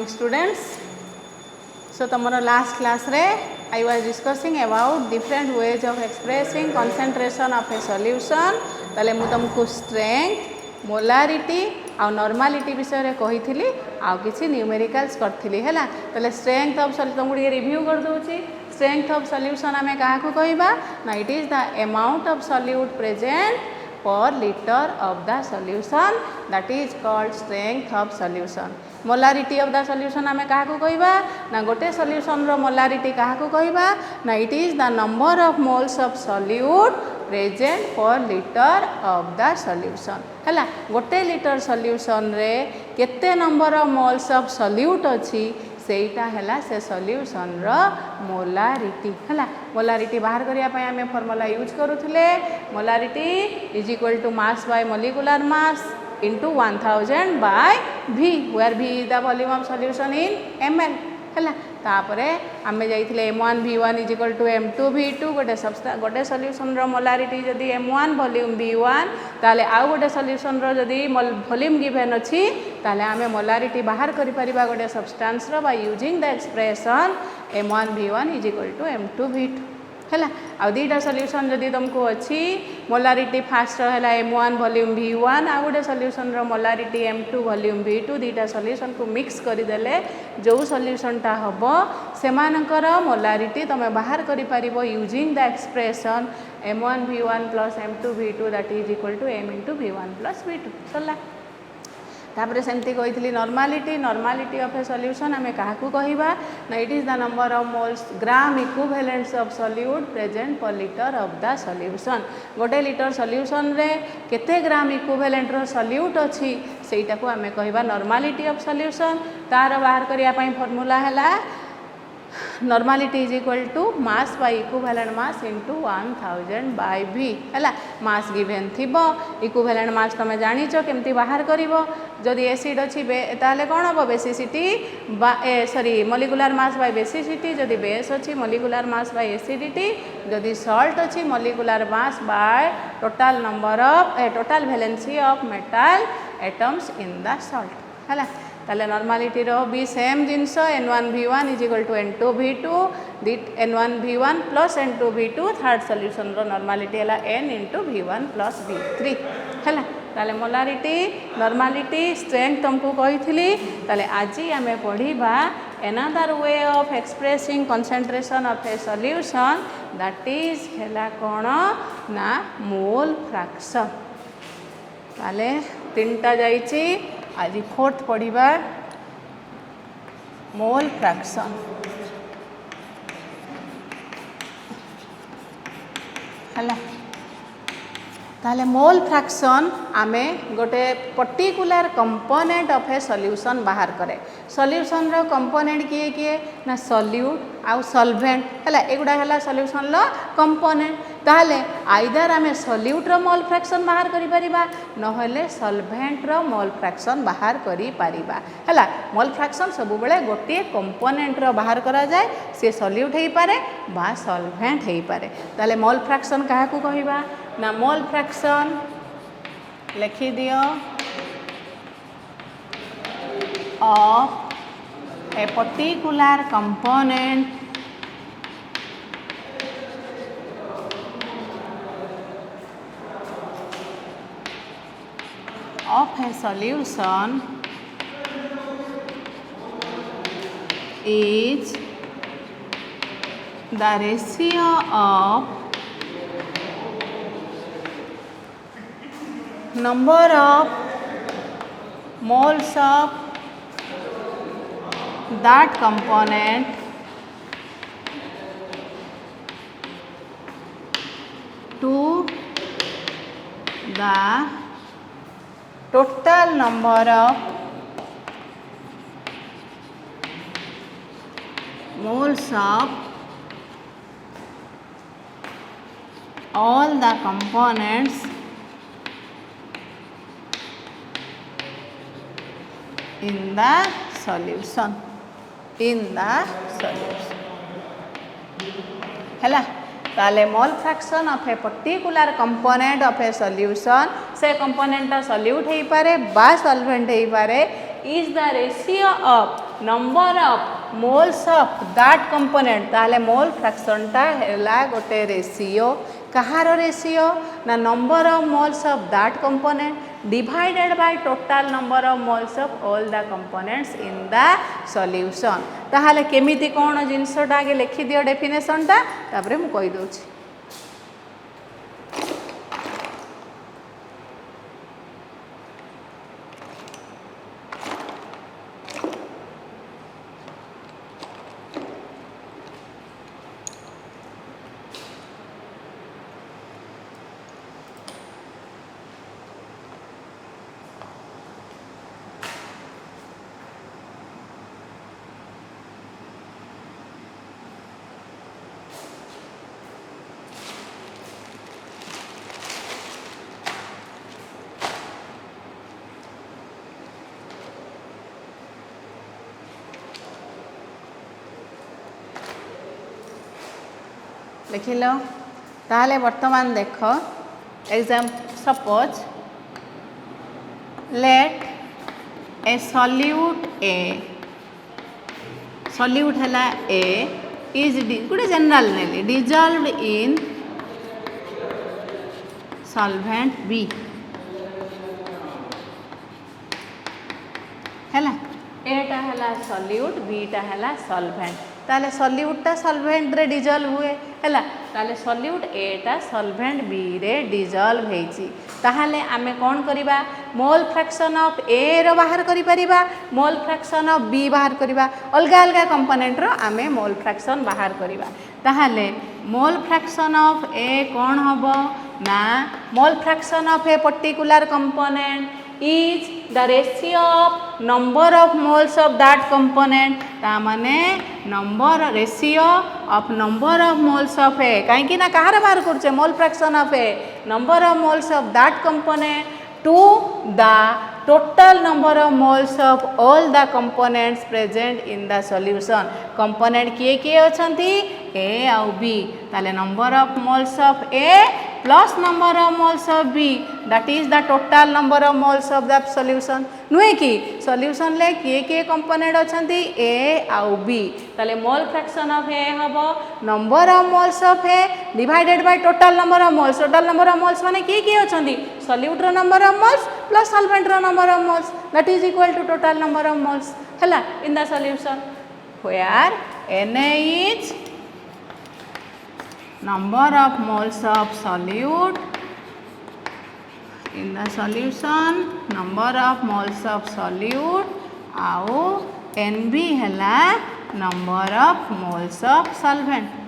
students. So tomorrow last class re I was discussing about different ways of expressing concentration of a solution. तले मु तुमको strength, molarity और normality विषय रे कही थी आउ किसी न्यूमेरिकल्स करथिली हैला. तले strength of solution तुमको ये रिव्यू कर दोची. Strength of solution आमे कहा को कहिबा ना it is the amount of solute present per liter of the solution, that is called strength of solution. Molarity of the solution आमे कहा को कहिबा ना गोटे solution रो molarity कहा को कहिबा ना it is the number of moles of solute present per liter of the solution. हैला गोटे लीटर solution रे केते number of moles of solute अछि सेटा हैला से सॉल्यूशन रो मोलारिटी हैला. मोलारिटी बाहर करिया पय हमें फार्मूला यूज करूथले. Molarity is equal to mass by molecular mass into 1000 by v, where v is the volume of solution in ml हैला. तापरे आमे जाइथिले m1 v1 is equal to m2 v2 गोटे सॉल्यूशन रो मोलारिटी जदी m1 volume v1 ताले आउ गोटे solution रो जदी वॉल्यूम गिवन अछि ताले आमे मोलारिटी बाहर करि परिबा गोटे सब्सटेंस रो by using the expression m1 v1 is equal to m2 v2 हैला. आ दीटा सॉल्यूशन जदी तुमको अछि मोलारिटी फास्ट हैला m1 वॉल्यूम v1 आ गोटे सॉल्यूशन रो मोलारिटी m2 वॉल्यूम v2 दीटा सॉल्यूशन को मिक्स करि देले जो सॉल्यूशन ता हबो सेमानकर मोलारिटी तमे बाहर करि परिबो using the expression m1 v1 plus m2 v2 that is equal to m into v1 plus v2 सरला. तापरे सेमती कही नॉर्मालिटी ऑफ ए सॉल्यूशन आमे काहाकू कहिबा ना it is the number of moles gram equivalents of solute present पर litre of the solution. गोटे litre solution रे केते ग्राम इक्विवेलेंट रो सॉल्यूट अछि सेटा को आमे कहिबा नॉर्मालिटी ऑफ सॉल्यूशन. तार बाहर करिया पई फार्मूला हैला normality is equal to mass by equivalent mass into 1000 by v हैला. मास गिवन थिबो इक्विवेलेंट मास तमे जानि छ केमती बाहर करिवो. जदि एसिड अछि ताले कोन हबो basicity sorry molecular mass by basicity. जदि बेस अछि मॉलिक्यूलर मास बाय एसिडिटी. जदि सॉल्ट अछि molecular mass by total number of total valency of metal atoms in the salt हैला. ताले नॉर्मालिटी रो भी सेम जिनस n1 v1 is equal to n2 v2 दिट n1 v1 plus n2 v2 third solution रो normality हैला n into v1 plus v3 हैला. ताले मोलारिटी नॉर्मालिटी स्ट्रेंथ तुमको कहिथिली. ताले आजी हमें पढ़ीबा another way of expressing concentration of a solution, that is हैला कोन ना मोल फ्रैक्शन. ताले तीनटा जाईची आज फोर्थ पढ़ीबा मोल फ्रैक्शन हैला. ताले मोल फ्रैक्शन आमे गोटे particular component of a solution बाहर करे. सॉल्यूशन रो कंपोनेंट किए किए ना सॉल्यूट आउ सॉल्वेंट हैला. एगुडा हैला सॉल्यूशन लो कंपोनेंट. ताले आइदर आमे सॉल्यूट रो मोल फ्रैक्शन बाहर करि परिबा नहले सॉल्वेंट रो मोल फ्रैक्शन बाहर करि परिबा हैला. मोल फ्रैक्शन सब बेले गोटे कंपोनेंट रो बाहर करा जाय. से सॉल्यूट हेई पारे बा सॉल्वेंट हेई पारे. ताले मोल फ्रैक्शन काहा को कहिबा ना मोल फ्रैक्शन लिखि दियो of a particular component of a solution is the ratio of number of moles of that component to the total number of moles of all the components in the solution. हैला. ताले mole fraction of a particular component of a solution से component solute हेई पारे बा solvent हेई पारे is the ratio of number of moles of that component ताले mole फ्रैक्शनटा हैला गोटे रेशियो कहार रेशियो ना number of moles of that component divided by total number of moles of all the components in the solution ताहाले केमिति कोन जिनसटा आगे लिखि दियो डेफिनेशनटा तापरे मु कहि दोछि लिख लो ताहले वर्तमान देख exam suppose let a solute है ए इज गोटे generally dissolved in solvent B हैला एटा हैला सॉल्यूट बीटा हैला सॉल्वेंट ताले सॉल्यूटटा सॉल्वेंट रे डिजॉल्व हुए हैला ताले सॉल्यूट एटा सॉल्वेंट बी रे डिजॉल्व हेची ताहले आमे कोन करिबा मोल फ्रैक्शन ऑफ ए रो बाहर करि परिबा मोल फ्रैक्शन ऑफ बी बाहर करिबा अलगा अलगा कंपोनेंट रो आमे मोल फ्रैक्शन बाहर करिबा ताहले मोल फ्रैक्शन ऑफ ए कोन हबो ना mole fraction of a particular component is the ratio of number of moles of that component ता माने number ratio of number of moles of A कहीं ना कहार बाहर करछे mole fraction of A number of moles of that component to the total number of moles of all the components present in the solution component किए किए अछंती A आउ B ताले number of moles of A plus number of moles of B that is the total number of moles of the solution नुहे कि solution ले किए किए कंपोनेंट अछंती ए आउ बी ताले मोल फ्रैक्शन ऑफ ए हबो number of moles of A divided by total number of moles माने किए अछंती सॉल्यूट रो number of moles plus solvent रो number of moles that is equal to total number of moles हैला in the solution where Na is number of moles of solute in the solution number of moles of solute आउ Nb हैला number of moles of solvent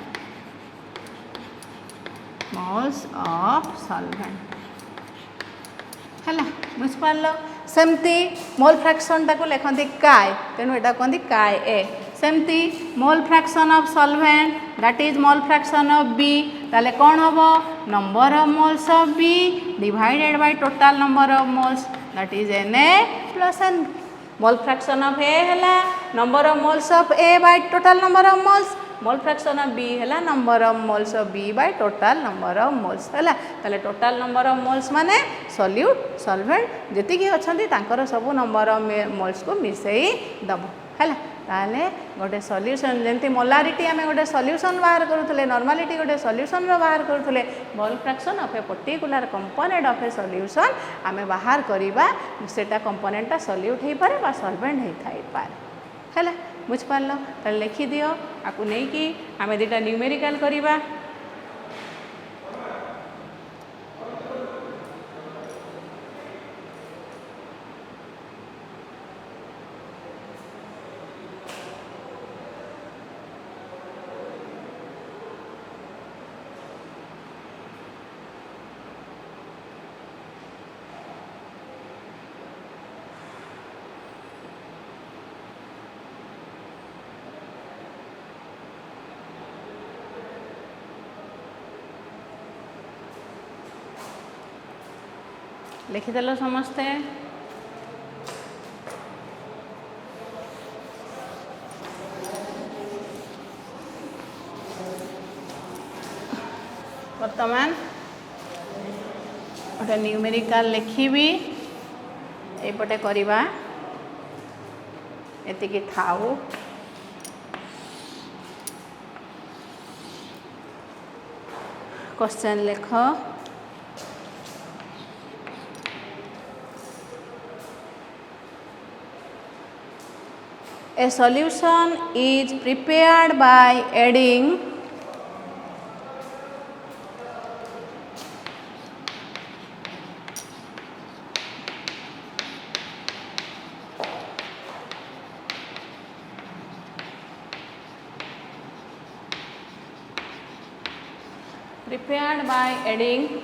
हैला बुझ पारलो सेमती mole fraction टाको लिखती काय तेणु एटा कहते काय ए सेमती mole fraction of solvent that is mole fraction of B ताले कौन हम number of moles of B divided by total number of moles that is Na plus N mole fraction of A हैला number of moles of A by total number of moles mole fraction of B हैला number of moles of B by total number of moles हैला ताले total number of moles माने solute solvent जेति कि अछंती तांकर सब number of moles को मिसेई दबो हैला ताले गोटे सॉल्यूशन जेंति मोलारिटी आमे गोटे सॉल्यूशन बाहर करूथले नॉर्मलिटी गोटे सॉल्यूशन रो बाहर करूथले mole fraction of a particular component of a solution आमे बाहर करिबा सेटा कंपोनेंटटा सॉल्यूट हे पारे बा सॉल्वेंट हे थाई पारे हैला बुझ पारलो ताले लिखि दियो आकु नै कि आमे दुटा न्यूमेरिकल करिबा लिखिदेल समस्ते वर्तमान गोटे न्यूमेरिकल लिखी एपटे करवा एतिकी थाउ क्वेश्चन लेख A solution is prepared by adding prepared by adding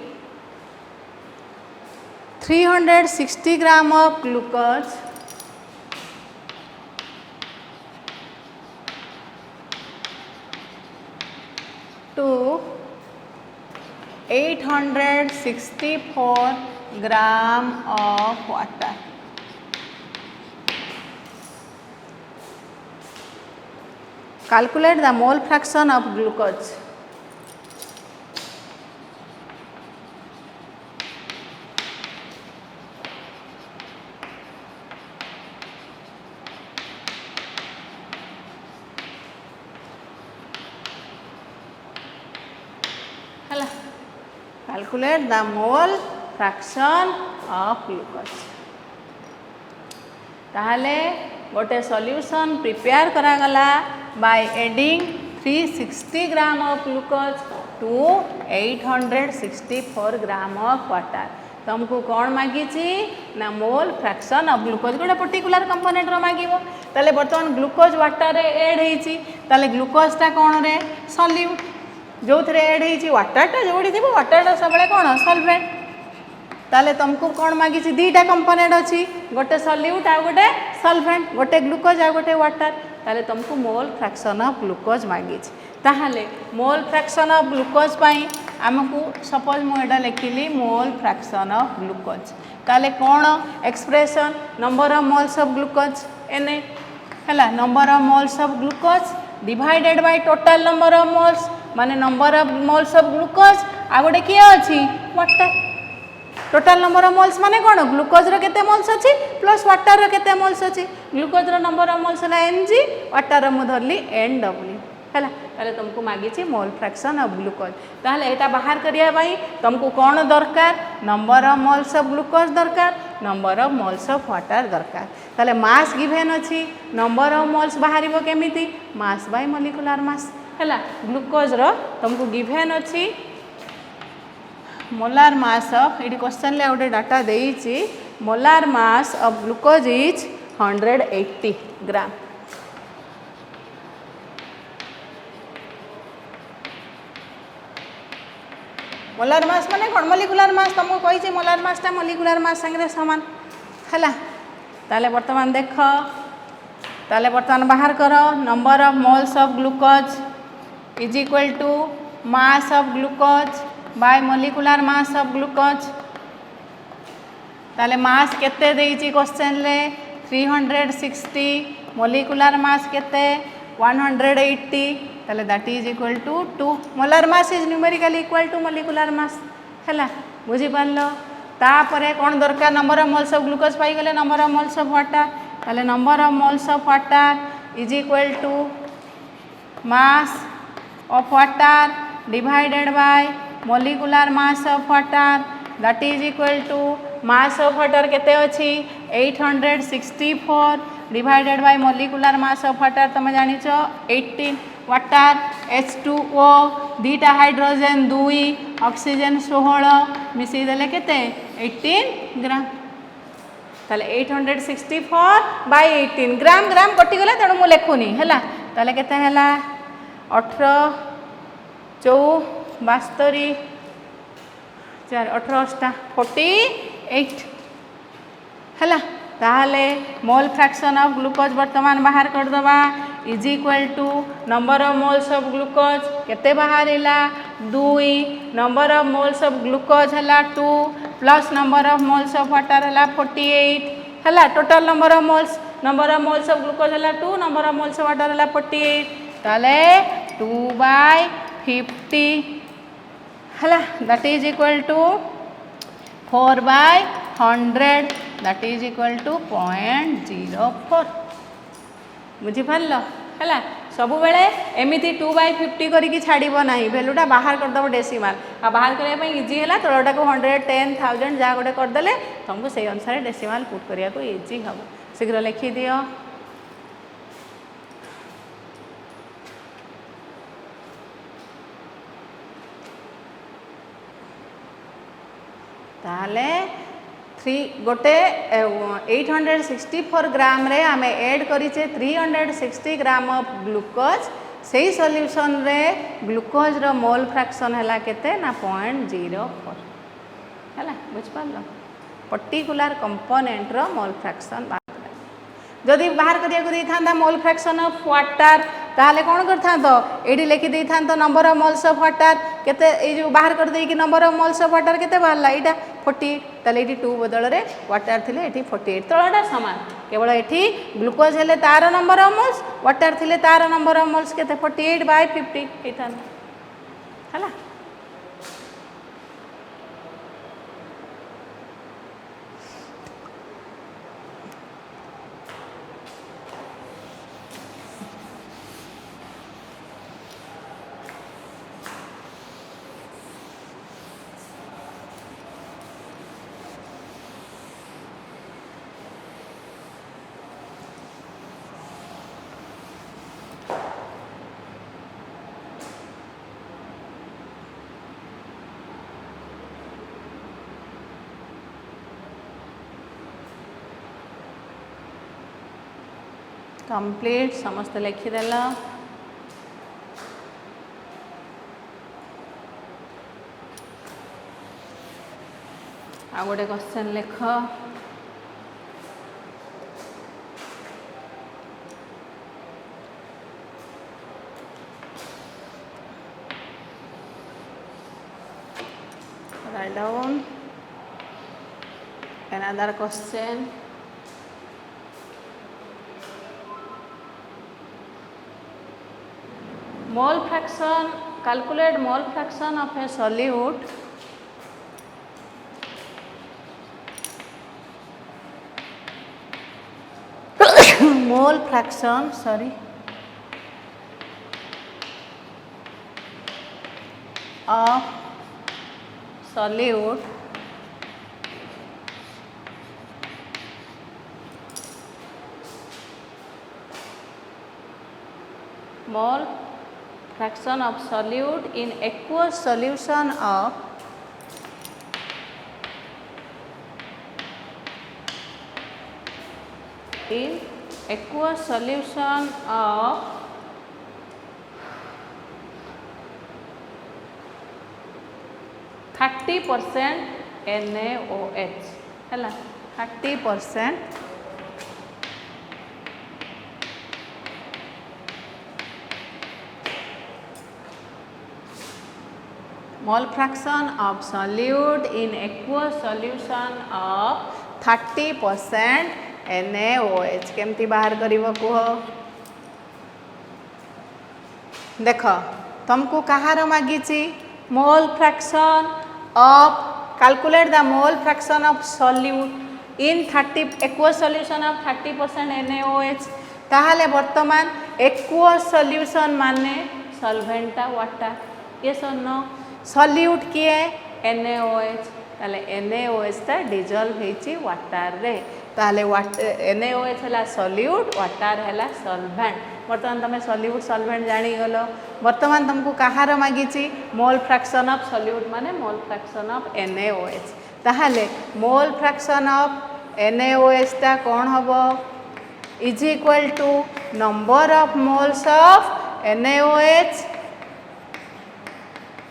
360 gram of glucose to 864 gram of water. Calculate the mole fraction of glucose. Calculate the mole fraction of glucose. ताहले गोटे solution prepare करागला by adding 360 gram of glucose to 864 gram of water. तुमको कौन मागिची ना mole fraction of glucose गोटे particular component रो मागिबो ताले बर्तमान ग्लूकोज वाटर रे ऐड हेची ताले ग्लूकोजटा कौन रे सॉल्यूट जो थे एड हो वाटरटा जो थी वाटरटा सब कौन सल्फेट ताले तुमको कौन मागी दीटा कंपोनेंट अच्छी गोटे सल्यूट आ गोटे सल्फेट गोटे ग्लूकोज आ गोटे वाटर ताले तुमको मोल फ्रैक्शन ऑफ ग्लूकोज मागी ताहले मोल फ्रैक्शन ऑफ ग्लूकोज पाई आमको सपोज मुझे लिखिली मोल फ्रैक्शन ऑफ ग्लूकोज ताले कौन expression number of moles of glucose N है number of moles of glucose divided by total number of moles माने number of moles of glucose आ गोटे किए अच्छी water total number of moles माने कौन ग्लूकोज रो केते मोल्स अच्छी प्लस वाटर रो केते मोल्स अच्छी ग्लूकोज रो नंबर ऑफ मोल्स है Ng वाटर रो मु धरली NW हैला ताले तुमको मागी मोल फ्रैक्शन ऑफ ग्लूकोज ताहले एटा बाहर करिया भाई तुमको कौन दरकार number of moles of glucose दरकार number of moles of water दरकार ताले मास गिवन अच्छी नंबर ऑफ मोल्स बाहरिबो केमिति मास बाय मॉलिक्यूलर मास हैला ग्लूकोज रो तुमको गिवन अच्छी मोलार मास ऑफ ये क्वेश्चन ले गोटे डाटा देइछि molar mass of glucose is 180 gram molar mass माने कौन मॉलिक्यूलर मास तुमको कही मोलार मासटा मॉलिक्यूलर मास संगे समान हैला ताले वर्तमान देख ताले वर्तमान बाहर करो number of moles of glucose is equal to mass of glucose by molecular mass of glucose ताले मास केते देइछि क्वेश्चन ले 360 मॉलिक्यूलर मास केते 180 ताले that is equal to 2 molar mass is numerically equal to molecular mass हैला बुझी पारलो तापरे कौन दरकार number of moles of glucose पाई गले number of moles of water ताले number of moles of water is equal to mass of water divided by molecular mass of water that is equal to mass of water केते अछि 864 divided by molecular mass of water तुम जानिछ 18 water H2O दीटा hydrogen 2 oxygen 16 मिसई देले केते 18 ग्राम ताले 864 bye 18 ग्राम ग्राम कटि गला तेणु मु लेखुनी हैला ताले केते हैला 18 4 72 4 18 48 हैला ताहले मोल फ्रैक्शन ऑफ ग्लूकोज वर्तमान बाहर कर दबा is equal to number of moles of glucose केते बाहर हैला 2 number of moles of glucose हैला 2 plus number of moles of water हैला 48 हैला total number of moles of glucose हैला 2 number of moles of water हैला 48 ताले 2/50 हैला that is equal to 4/100 that is equal to 0.04 बुझिपार है सब बेले एमती 2/50 करके छाड़ब ना भैल्यूटा बाहर करदेव डेसीमाल आ बाहर करने इजी है तलटा को 110,000 जहाँ गोटे करदे तुमको से अनुसार डेसीमाल पुट करने को इजी हम शीघ्र लिखिदि ताहले 3 गोटे 864 ग्राम रे आमे ऐड करिचे 360 ग्राम ऑफ ग्लूकोज से सॉल्यूशन रे ग्लूकोज रो मोल फ्रैक्शन हैला केते ना 0.04 हैला बुझ पालो पर्टिकुलर कंपोनेंट रो मोल फ्रैक्शन जदि बाहर करिया मोल फ्रैक्शन ऑफ वाटर ताहले कौन करथांतो एडी लिखि देई थांतो number of moles of water केते ए जो बाहर कर देई कि number of moles of water केते बाहरला एटा 40 ताले एटी 2 बदल रे वाटर थिले एटी 48 तळटा समान केवल एटी ग्लूकोज हेले तार नंबर ऑफ मोल्स वाटर थिले तार नंबर ऑफ मोल्स केते 48/50 हेथान हला कंप्लीट समस्त लिखिदेल आ गोटे क्वेश्चन लिख write down another question. Mole fraction, calculate mole fraction of a solute mole fraction of solute mole fraction of solute in aqueous solution of aqueous solution of (30% NaOH है 30% mole fraction of solute in aqueous solution of 30% NaOH केमती बाहर करिवो कुह देख तुमको कहार मागिची mole fraction of calculate the mole fraction of solute in 30 aqueous solution of 30% NaOH ताहले वर्तमान एक्वस सॉल्यूशन माने सॉल्वेंटा वाटर यस और नो सॉल्यूट किए NaOH ताले NaOH ता डिजॉल्व हेची वाटर रे ताले NaOH हला सॉल्यूट वाटर हला सॉल्वेंट वर्तमान तुम सॉल्यूट सॉल्वेंट जानी गलो वर्तमान तुमको कहार मागिची मोल फ्रैक्शन ऑफ सॉल्यूट माने मोल फ्रैक्शन ऑफ NaOH ताहले मोल फ्रैक्शन ऑफ NaOH ता कौन हबो is equal to number of moles of NaOH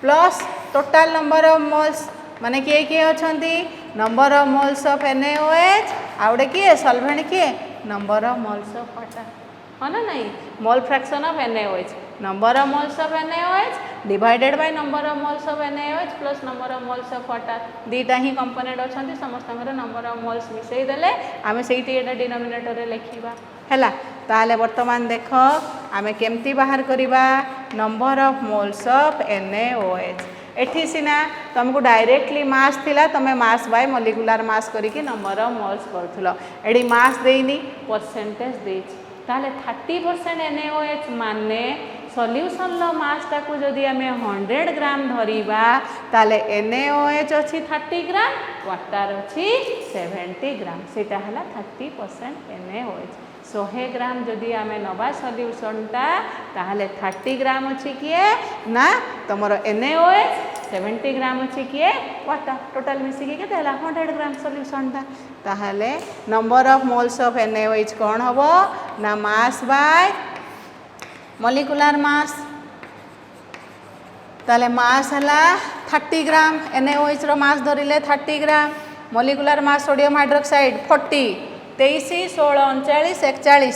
plus total number of moles माने किए किए अछंती number of moles of NaOH आउडे किए सॉल्वेंट किए number of moles of water है ना नहीं mole fraction of NaOH number of moles of NaOH divided by number of moles of NaOH plus number of moles of water दीटा ही component अछंती समस्त नंबर ऑफ मोल्स मिसई देले आमे सेठी एटा डिनोमिनेटर रे लिखिबा हैला ताले वर्तमान देख आमे केमती बाहर करिबा number of moles of NaOH एठी सिना तुमको डायरेक्टली मास थिला तमे मास बाय मोलिकुलर मास करिके नंबर ऑफ मोल्स करथलो एडी मास देइनी परसेंटेज देछि ताले 30% NaOH माने सॉल्यूशन लो मास टाकू जदि आमे 100 ग्राम धरिबा ताले NaOH अछि 30 ग्राम वाटर अछि 70 ग्राम सेटा हला 30% NaOH 100 ग्राम जदि आमे नबा सॉल्यूशनटा ताहले 30 ग्राम अछि किए ना तमरो NaOH 70 ग्राम अच्छी किए वाटर टोटल मिसिकी के 100 ग्राम सॉल्यूशन टा ताहले number of moles of NaOH कौन हबो ना मास बाय मॉलिक्यूलर मास ताले मास हला 30 ग्राम NaOH रो मास धरिले 30 gram molecular mass sodium hydroxide 40 23 16 39 41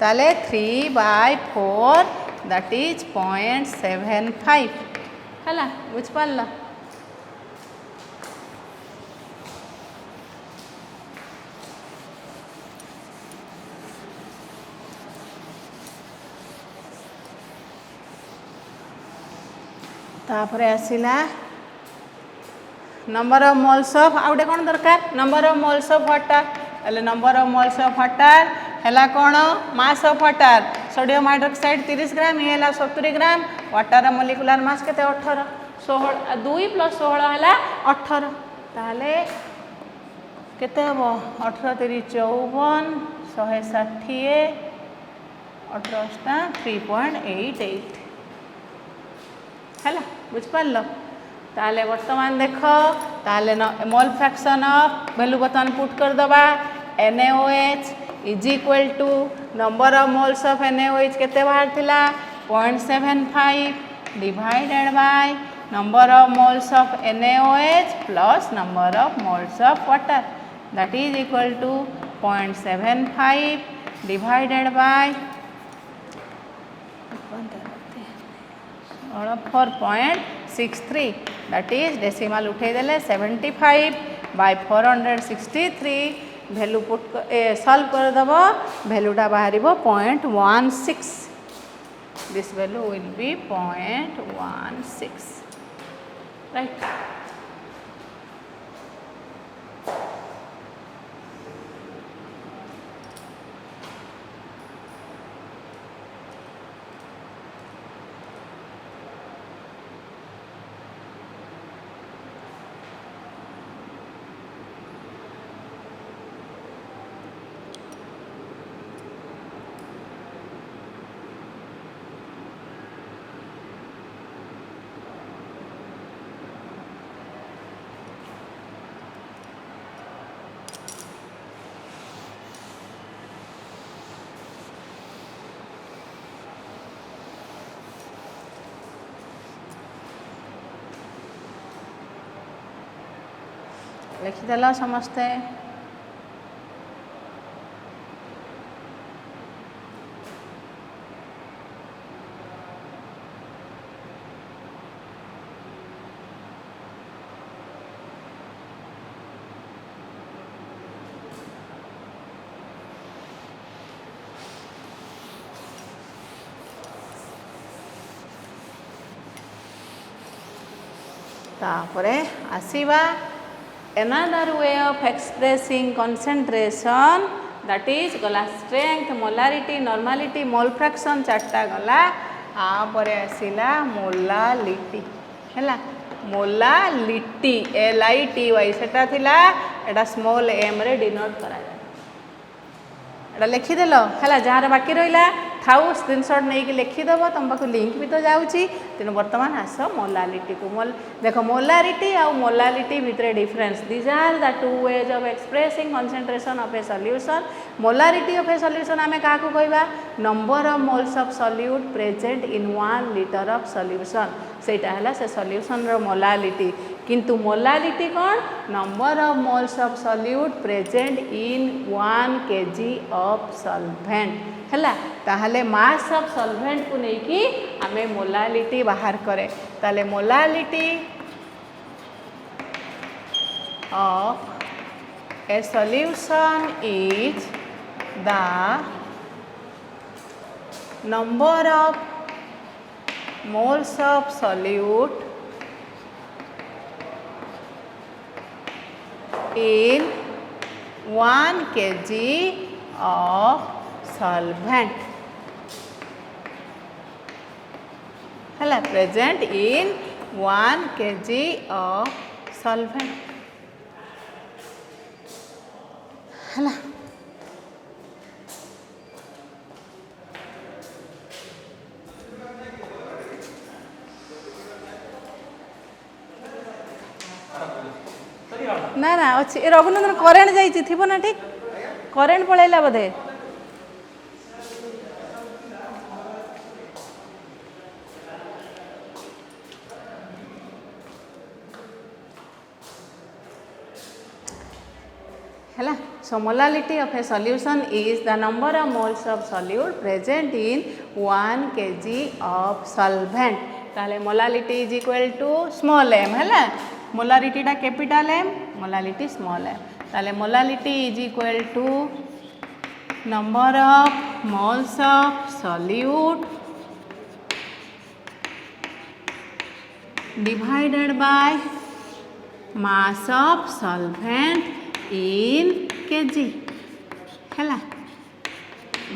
ताले 3/4 दैट इज 0.75 हला बुझ पारल तापरे आसिला नंबर ऑफ मोल्स ऑफ आउटे कौन दरकार number of moles of water एले number of moles of water हैला कौन mass of water sodium hydroxide 30 gram ये हैला 70 ग्राम वाटर मॉलिक्यूलर मास केते 18 16 2 + 16 हैला 18 ताले केते हबो 18 3 54 160 18 3.88 हैला बुझ पारल ताले वर्तमान देख ताले मोल फ्रैक्शन ऑफ वैल्यू बर्तमान पुट कर दबा NaOH is equal to number of moles of NaOH केते बाहर थिला 0.75 divided by number of moles of NaOH plus number of moles of water that is equal to 0.75 divided by 4.63 that is decimal उठे देले 75/463 value put solve कर दबो वैल्यूटा बाहरिबो 0.16 this value will be 0.16 right लिखिदेल समस्ते तापरे आसीबा another way of expressing concentration that is गला strength molarity normality mole fraction चारटा गला आ परे आसीला मोलालिटी हैला मोलालिटी LITY सेटा थिला एटा स्मॉल m रे डिनोट करा जाय एटा लिखिदेल हैला जार बाकी रहिला थाउ स्क्रीनशॉट नहीं कि लिखिदेव तुम पाक लिंक भी तो जाऊँगी तेणु बर्तमान आस मोलालिटी को देख मोलारिटी आ मोलालिटी भितर difference these are the two ways of expressing concentration of a solution molarity of a solution आमे का को कहबा number of moles of solute present in 1 litre of solution सेटा हला से सॉल्यूशन रो मोलालिटी किंतु मोलालिटी कौन number of moles of solute present in 1 kg of solvent हैला ताहले मास ऑफ सॉल्वेंट को नहीं कि आमे मोलालिटी बाहर करे ताले molality of a solution is the number of moles of solute in 1 kg of solvent है present in 1 kg of solvent है ना ना अच्छी रघुनंदन करेन्ट जाइए थी ना ठीक करेन्ट पलैला बोधे है so molality of a solution is the number of moles of solute present in 1 kg of solvent ताले molality is equal to small m है molarity टा capital M molality small m ताले molality is equal to number of moles of solute divided by mass of solvent in kg है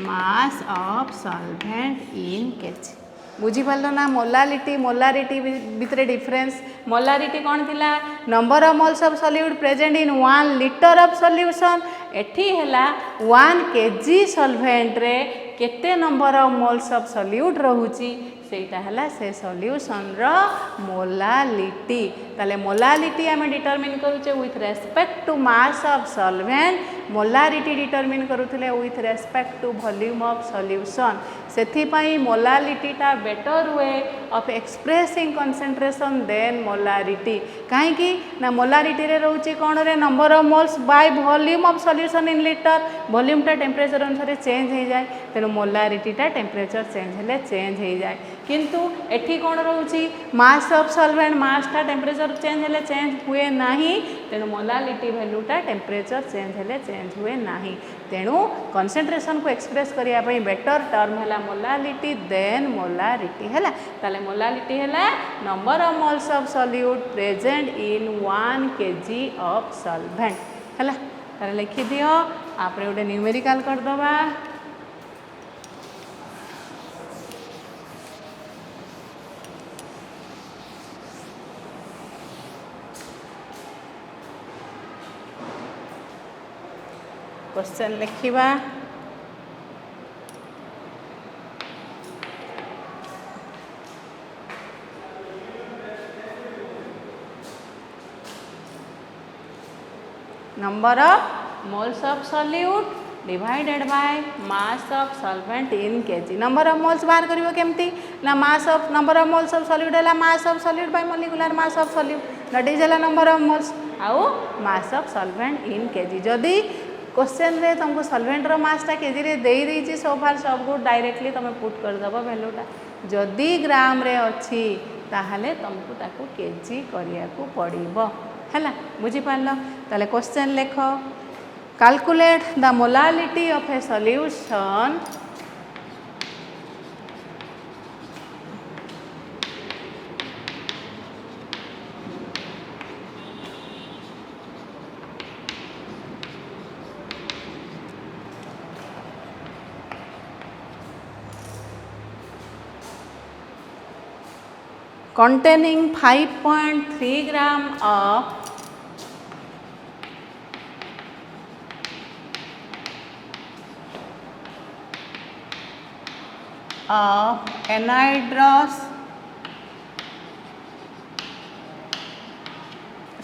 mass of solvent in kg बुझीपार ना molality molarity भितर difference molarity कौन थिला number of moles of solute present in 1 litre of solution एठी हैला 1 kg solvent रे केते number of moles of solute रहूची सेटा हैला से सॉल्यूशन रो मोलालिटी ताले मोलालिटी आमे डिटरमिन करूचे with respect to mass of solvent molarity determine करूथिले with respect to volume of solution सेथि पई मोलालिटी टा better way of expressing concentration then molarity काहे कि ना मोलारिटी रे रहउची कोन रे number of moles bye volume of solution in litre volume टा टेम्परेचर अनुसार चेंज हो जाए तेनु मोलारिटी टा टेम्परेचर चेंज हेले चेंज हो जाए किंतु एठी कोन रहउची मास ऑफ सॉल्वेंट मास टा टेम्परेचर चेंज हेले चेंज हुए नाही तेनु मोलालिटी वैल्यू टा टेम्परेचर चेंज हेले चेंज हुए नाही तेणु कंसंट्रेशन को एक्सप्रेस करिया पई बेटर टर्म हैला मोलालिटी देन मोलारिटी हैला ताले मोलालिटी हैला number of moles of solute present in 1 kg of solvent हैला ताले लिखि दियो आपरे ओटे न्यूमेरिकल कर दबा question लिखिबा number of moles of solute divided by mass of solvent in kg number of moles बाहर करिवो केमती ना mass of number of moles of solute है mass of solute by molecular mass of solute that is है number of moles आउ mass of solvent in kg जदि question रे तुमको solvent रो मास टा केजी रे देई देई सो फार सब को डायरेक्टली तुम पुट कर दबो वैल्यूटा जदि ग्राम रे अछि ताहले तुमको ताको केजी करिया को पड़िबो हैला बुझी पारलो ताले क्वेश्चन लेखो calculate the molality of a solution containing 5.3 gram of anhydrous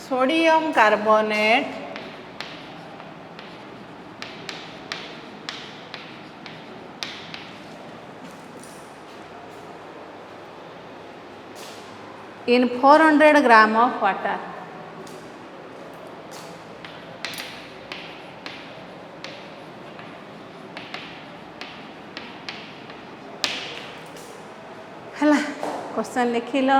sodium carbonate in 400 gram of water हला क्वेश्चन लिखिल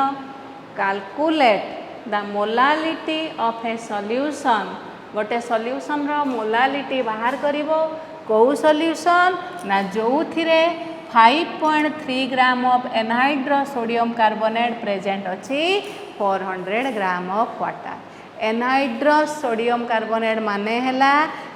calculate the molality of a solution गोटे सॉल्यूशन रो मोलालिटी बाहर करिवो को सॉल्यूशन ना जो थिरे 5.3 gram of anhydrous sodium carbonate present अच्छी 400 gram of water anhydrous sodium carbonate माने हैला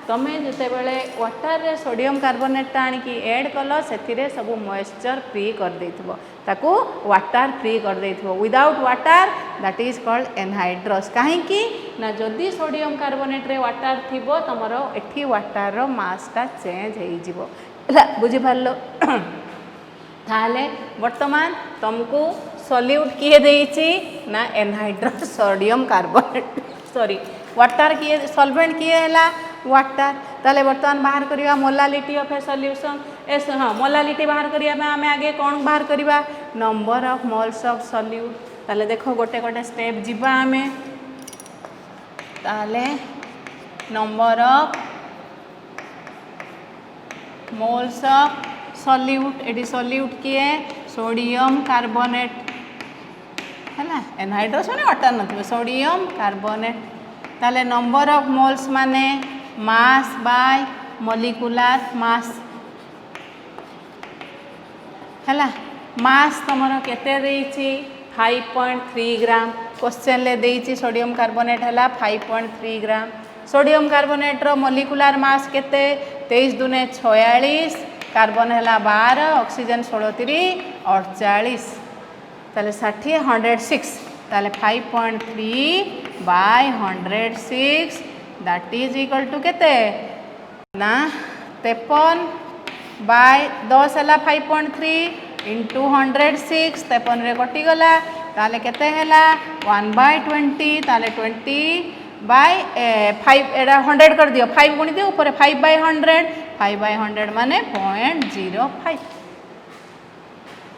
तुम्हें जिते बड़े वाटर रे सोडियम कार्बोनेट आनिकी ऐड कल से सब मॉइस्चर फ्री कर देथिबो ताकू वाटर फ्री कर देथिबो without water that is called anhydrous कहीं ना जदि सोडियम कार्बोनेट रे वाटर थिबो तमरो एठी वाटर रो मासटा चेंज हो जिवो बुझी पारलो ताले वर्तमान तुमको सॉल्यूट किए देइछि ना anhydrous sodium carbonate sorry water किए सॉल्वेंट किए हैला वाटर ताले वर्तमान बाहर करिया मोलालिटी ऑफ ए सॉल्यूशन एस हाँ मोलालिटी बाहर करिया में आमे आगे कौन बाहर करिया number of moles of solute ताले देखो गोटे गोटे स्टेप जिबा आमे ताले number of moles of solute एडी सॉल्यूट किए सोडियम कार्बोनेट है ना एनहाइड्रस माने वाटर नथिबो सोडियम कार्बोनेट ताले नंबर ऑफ मोल्स माने मास बाय मॉलिक्यूलर मास हैला मास तमरो केते देइछि 5.3 ग्राम क्वेश्चन ले देइछि सोडियम कार्बोनेट हैला 5.3 ग्राम सोडियम कार्बोनेट रो मॉलिक्यूलर मास केते 23 दुने 46 कार्बन हैला 12 ऑक्सीजन 16 48 ताले 60 106 ताले 5.3 by 106 that is equal to केते ना 53 बाय 10 हैला 5.3 इंटू 106 53 रे कटि गला ताले केते हैला 1/20 ताले 20 बाय 5 एडा 100 कर दियो 5 गुणी दियो ऊपर 5/100 माने 0.05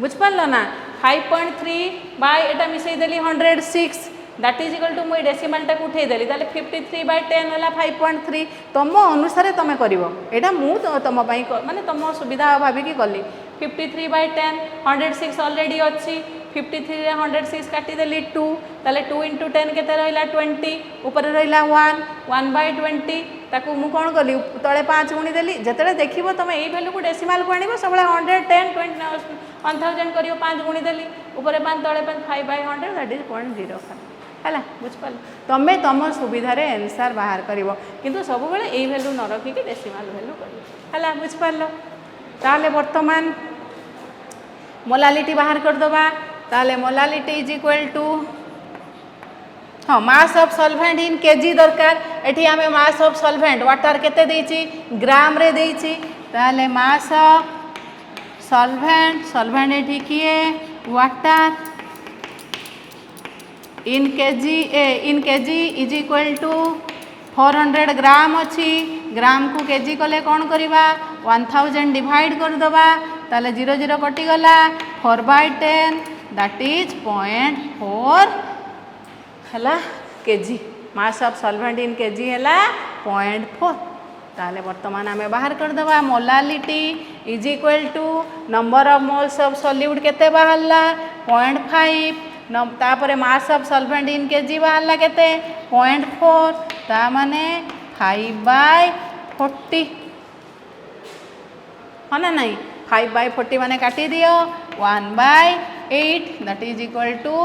बुझ पारलो ना 5.3 बाय एटा मिसई देली 106 दैट इज इक्वल टू मुई डेसिमल टा उठे देली ताले 53/10 होला 5.3 तम अनुसार तमे करिवो एटा मु तम पई माने तम सुविधा भाबी की कली 53/10 106 ऑलरेडी अछि 53 रे 106 काटी देली 2 ताले 2 * 10 केते रहला 20 ऊपर रहला 1/20 ताकू मु कोन कली तळे 5 गुणी देली जतले देखिबो तमे एई वैल्यू को डेसिमल को आनिबो सबले 110 20 1000 करियो 5 गुणी देली ऊपर 5 तळे 5/100 दैट इज 0.05 हैला बुझ पाल तमे तम सुविधा रे आंसर बाहर करिवो किंतु सब बेले एई वैल्यू न रखी कि डेसिमल वैल्यू करिवो हैला बुझ पारलो ताले वर्तमान मोलालिटी बाहर कर दबा ताले मोलालिटी इज इक्वल टू हाँ मास ऑफ सॉल्वेंट इन केजी दरकार एठी आमे मास ऑफ सॉल्वेंट वाटर केते देइछि ग्राम रे देइछि ताले मास ऑफ सॉल्वेंट एठी किए water in kg is equal to 400 gram अच्छी ग्राम को केजी कले कौन करवा 1000 डिवाइड कर दबा ताले 0 0 कटि गला 4/10 दैट इज 0.4 हैला KG mass of solvent in KG हैला 0.4 ताले वर्तमान आमे बाहर कर दबा molality is equal to number of moles of solute केते बाहरला 0.5 तापरे mass of solvent in KG बाहरला केते 0.4 ता माने 5/40 हाँ ना नहीं 5/40 माने काटी दियो 1/8 that is equal to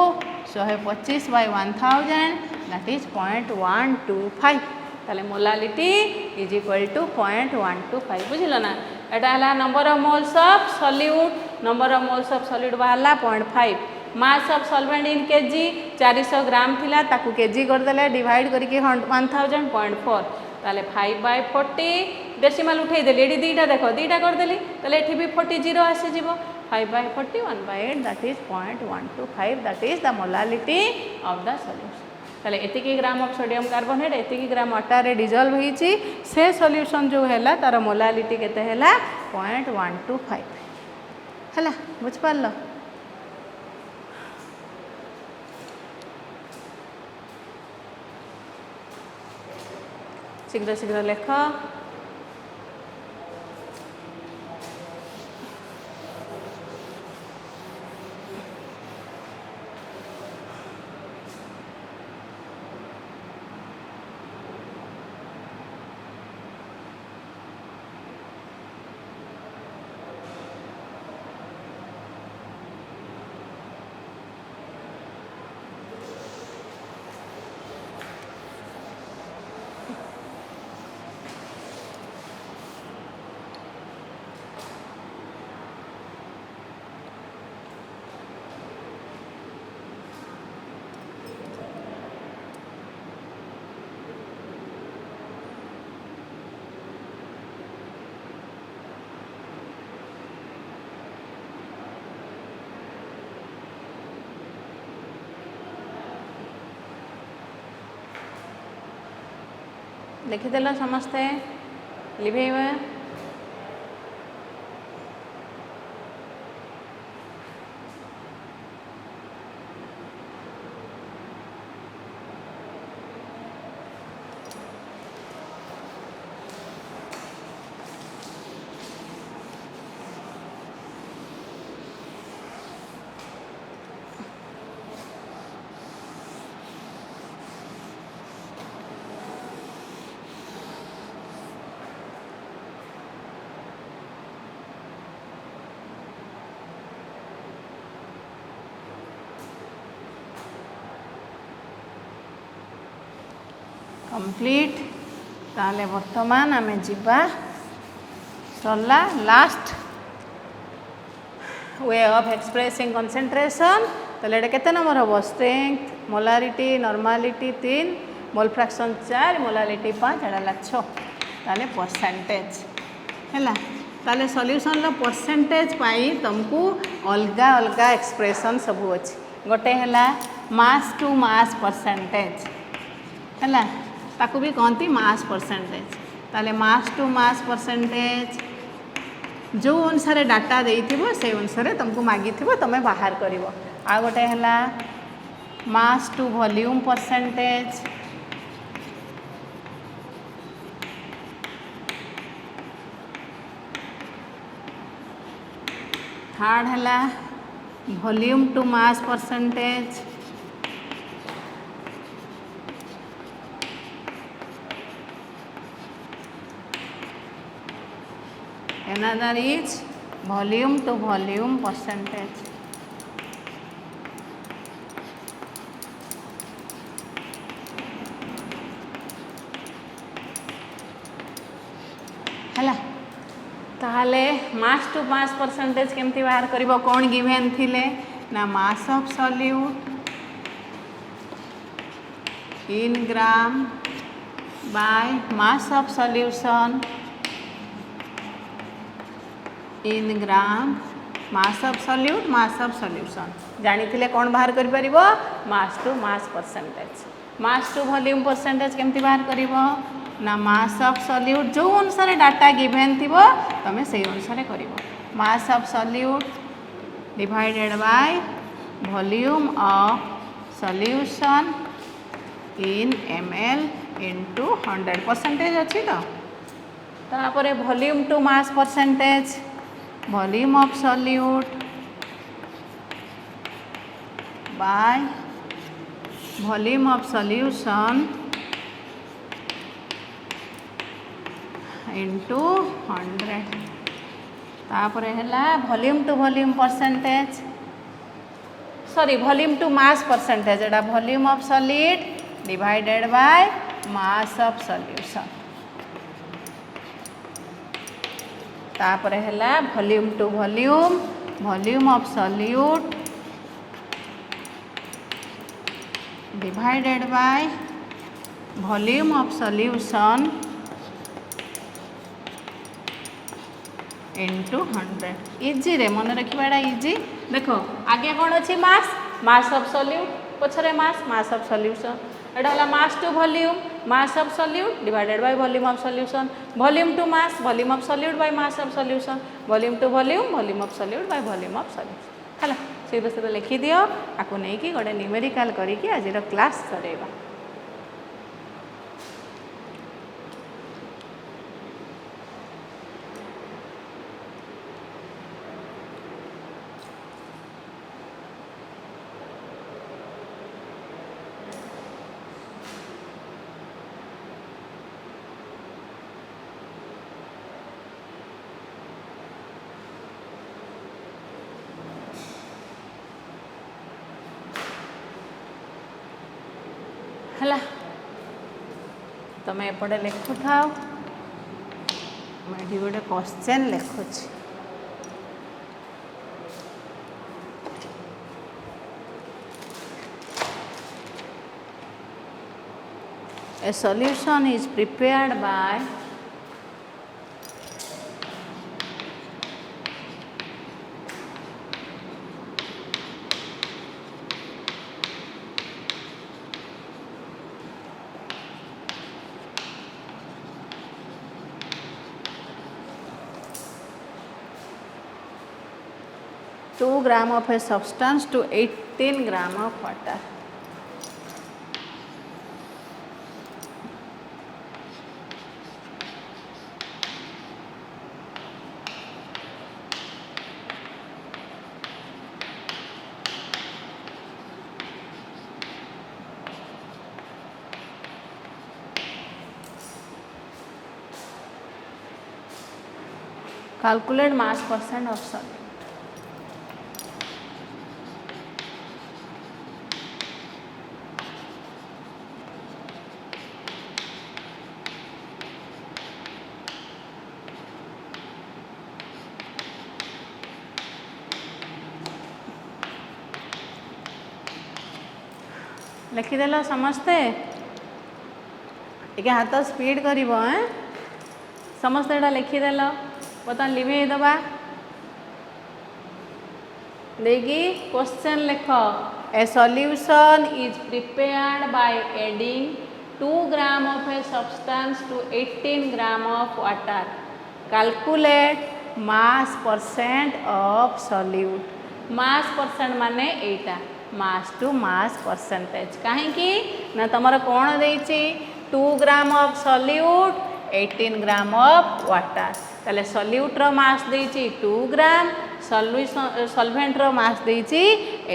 125/1000 that is 0.125 ताले मोलालिटी इज इक्वल टू 0.125 बुझिलो ना एटा हला number of moles of solute number of moles of solute बाहरला 0.5 mass of solvent in KG 400 gram थिला ताकू केजी कर देले डिवाइड करके 1000 0.4 ताले 5/40 डेसिमल उठे देली एडी दीटा देखो दीटा कर देली ताले एठी भी 40 0 आसी जीवो 5/40 1/8 that is 0.125 that is the molality of the solution ताले एतिकी ग्राम ऑफ सोडियम कार्बोनेट एतिकी ग्राम वाटर रे डिजॉल्व होईची से सॉल्यूशन जो हैला तार मोलालिटी केते हैला 0.125 हैला बुझ पारलो शीघ्र शीघ्र लेख लिखिदेल समस्ते लिभेइबा कंप्लीट ताले वर्तमान आमे जीवा सरला last way of expressing concentration ताले एटा केते नंबर हो strength molarity normality 3 mole fraction 4 molarity 5 एटा ला 6 ताले परसेंटेज हैला ताले सॉल्यूशन लो परसेंटेज पाई तुमको अलगा अलगा एक्सप्रेशन सब अछि गोटे हैला मास टू मास परसेंटेज हैला ताकू भी कहती मास परसेंटेज ताले मास टू मास परसेंटेज जो अनुसार डाटा देइथिबो से अनुसार तुमको मागिथिबो तमे बाहर करिवो आ गोटे हैला mass to volume percentage third हैला volume to mass percentage another is volume to volume percentage हैला ताहले मास टू मास परसेंटेज केमती बाहर करिवो कोन गिवन थिले ना mass of solute in gram by mass of solution in gram mass of solute mass of solution जानी थिले कौन बाहर करि परिबो mass to mass percentage mass to volume percentage केमती बाहर करिवो ना मास ऑफ सॉल्यूट जो अनुसार डाटा गिवन थिबो तमे सेही अनुसार करिवो mass of solute divided by volume of solution in ml into 100 percentage अछि तो तापरे volume to mass percentage volume of solute by volume of solution into 100 तापरे हैला volume to volume percentage sorry volume to mass percentage एटा volume of solid divided by mass of solution तापरे हैला volume to volume of solute divided by volume of solution into 100 easy रे मन रखिबाडा easy देखो आगे कौन अच्छी मास ऑफ सॉल्यूट पछरे मास ऑफ सॉल्यूशन एटा हला mass to volume mass of solute divided by volume of solution volume to mass volume of solute by mass of solution volume to volume of solute by volume of solution हला सीधे सीधे लिखि दियो आको नै कि गोटे न्यूमेरिकल करी कि आज क्लास सरेबा हला तमे एपटे लिखु थाओ मैं गोटे question लिखुची A solution is prepared by 2 gram of a substance to 18 gram of water. Calculate mass percent of solute. लिखिदेल समस्ते टे हाथ स्पीड कर समस्ते एटा लिखिदेल बर्तमान लिभे दबा देखी क्वेश्चन लिख ए solution is prepared by adding 2 gram of a substance to 18 gram of water. Calculate mass percent of solute. mass percent माने एटा mass to mass percentage कहीं ना तुम कौन देछि 2 gram of solute 18 gram of water. ताले solute रो mass देछि 2 gram, solvent रो mass देछि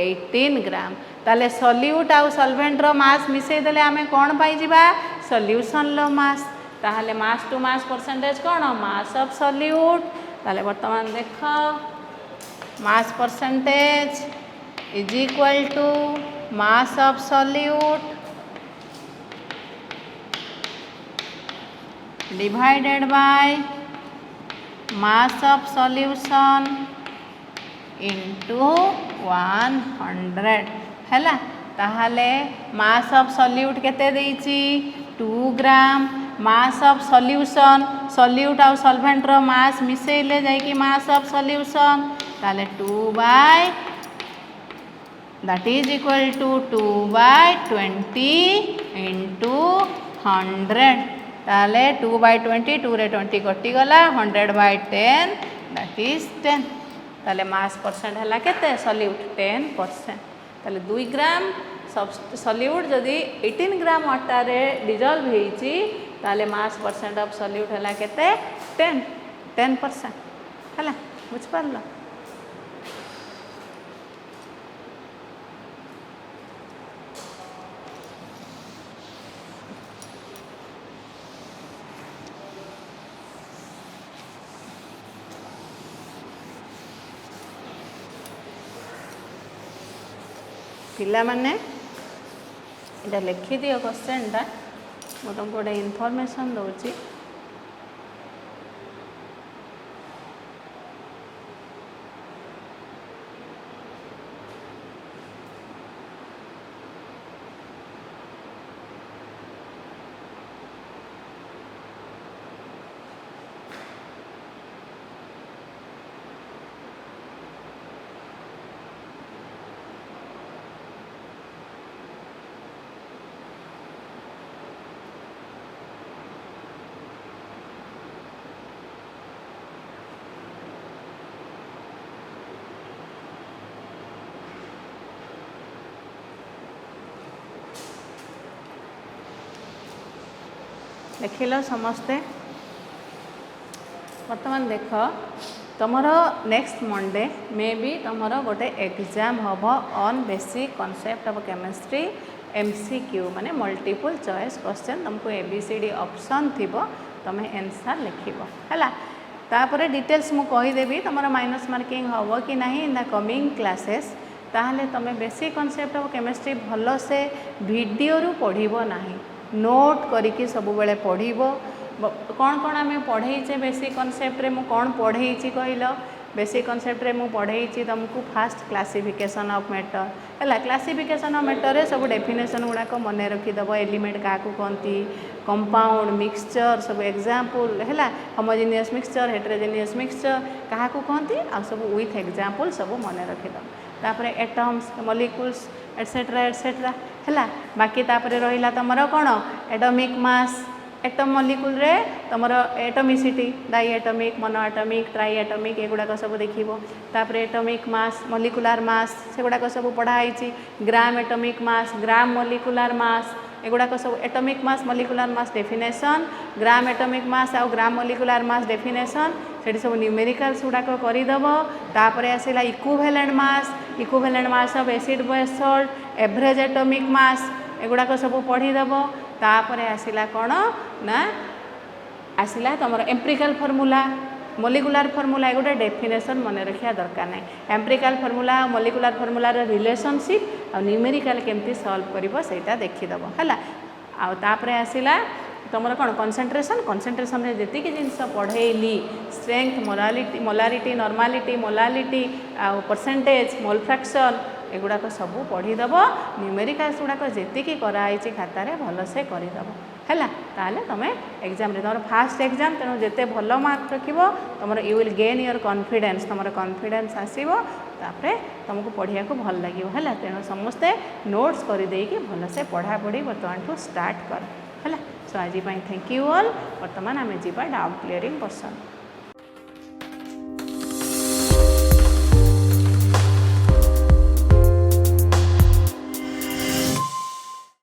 18 gram. ताले solute आउ solvent रो mass मिसई देले आमे कौन पाई जिबा solution लो mass. ताहले mass to mass percentage कौन mass of solute. ताले वर्तमान देख mass percentage is equal to mass of solute divided by mass of solution into 100 हैला. ताहले mass of solute केते देइछि 2 gram. mass of solution solute आउ solvent रो mass मिसेइले जाई कि mass of solution ताहले 2 by that is equal to 2 by 20 into 100. ताले 2 by 20 2 रे 20 कटि गला 100 by 10 that is 10. ताले mass percent हला केते solute 10%. ताले 2 ग्राम solute जदि 18 ग्राम वाटर रे डिजॉल्व हेछि ताले mass percent of solute हला केते 10% हला बुझ पारलो. पिला माने इटा लिखि दियो क्वेश्चन टा मु तुमको गोटे इनफॉरमेशन दउची. लिखिल समस्ते. वर्तमान देख तुमर नेक्स्ट मंडे मे बी तुमर गोटे एग्जाम हम on basic concept of chemistry MCQ माने मल्टीपल चॉइस क्वेश्चन. तुमको ABCD ऑप्शन थिबो तमे आंसर लिखिबो हैला. तापर डिटेल्स मु कहि देबी तुमर माइनस मार्किंग हबो कि नाही इन द कमिंग क्लासेस. ताहले तमे बेसिक कॉन्सेप्ट ऑफ केमिस्ट्री भलो से वीडियो रु पढ़िबो नाही नोट करिके सब बेले पढ़िबो. कौन कौन आम पढ़े बेसिक कॉन्सेप्ट रे मु कौन पढ़े कहल बेसिक कॉन्सेप्ट रे मु पढ़े तुमको फास्ट क्लासिफिकेशन ऑफ मैटर है. क्लासिफिकेशन ऑफ मैटर रे सब डेफिनेशन गुड़ाक मन रखीदेव. एलिमेंट क्या कहती कंपाउंड मिक्सचर सब एग्जांपल है. होमोजेनियस मिक्सचर हेटेरोजेनियस मिक्सचर क्या कहती आ सब विथ एग्जांपल सब मन रखीदेव. तापर एटम्स मॉलिक्यूल्स एटसेट्रा एटसेट्रा है. बाकी तापर रहा तुम कौन एटॉमिक मास एटम मॉलिक्यूल रे तुम एटमिसिटी डाइएटमिक मोनोएटमिक ट्राइएटमिक एगुड़ाक सब देखिबो तापर एटमिक मास मॉलिक्यूलर मास से गुड़ाक सब पढ़ाई ग्राम एटमिक मास ग्राम मॉलिक्यूलर मास एगुड़ाक सब atomic mass molecular mass definition gram atomic mass आउ ग्राम मॉलिक्यूलर मास डेफिनेशन से सब न्यूमेरिकल्स गुड़ाक करदेव तापर आसला equivalent mass of acid base salt average atomic mass एगुड़ाक सब पढ़ीदेव तापर आसला कौन ना आसला तुम एम्पिरिकल फॉर्मूला मॉलिक्यूलर फॉर्मूला गोटे डेफिनेशन मन रखा दरकार ना एम्पिरिकल फॉर्मूला मॉलिक्यूलर फॉर्मूलार रिलेशनशिप आ न्यूमेरिकल केमती सॉल्व करिवो सेटा देखिदेव है आउे आसला तुम कौन कंसंट्रेशन रे जेतिक जिनस पढ़ेली स्ट्रेंथ मोलारिटी नॉर्मालिटी मोलालिटी आ परसेंटेज मोल फ्रैक्शन एगुड़ाक सब पढ़ीदेव न्यूमेरिकल्स गुड़ाक जी कराई खातार भलसे करदेव है ताले तुम एग्जाम तुम फास्ट एग्जाम तेणु जिते भल मार्क रखिब तुम you will gain your confidence तुम कॉन्फिडेंस आसो तापर तुमको पढ़िया को भल लगे है तेणु समस्ते नोट्स करदे भलसे पढ़ापढ़ी बर्तमान ठू स्टार्ट कर है सो आज थैंक यू ऑल बर्तमान आम जी डाउट क्लीयरिंग पर्सन।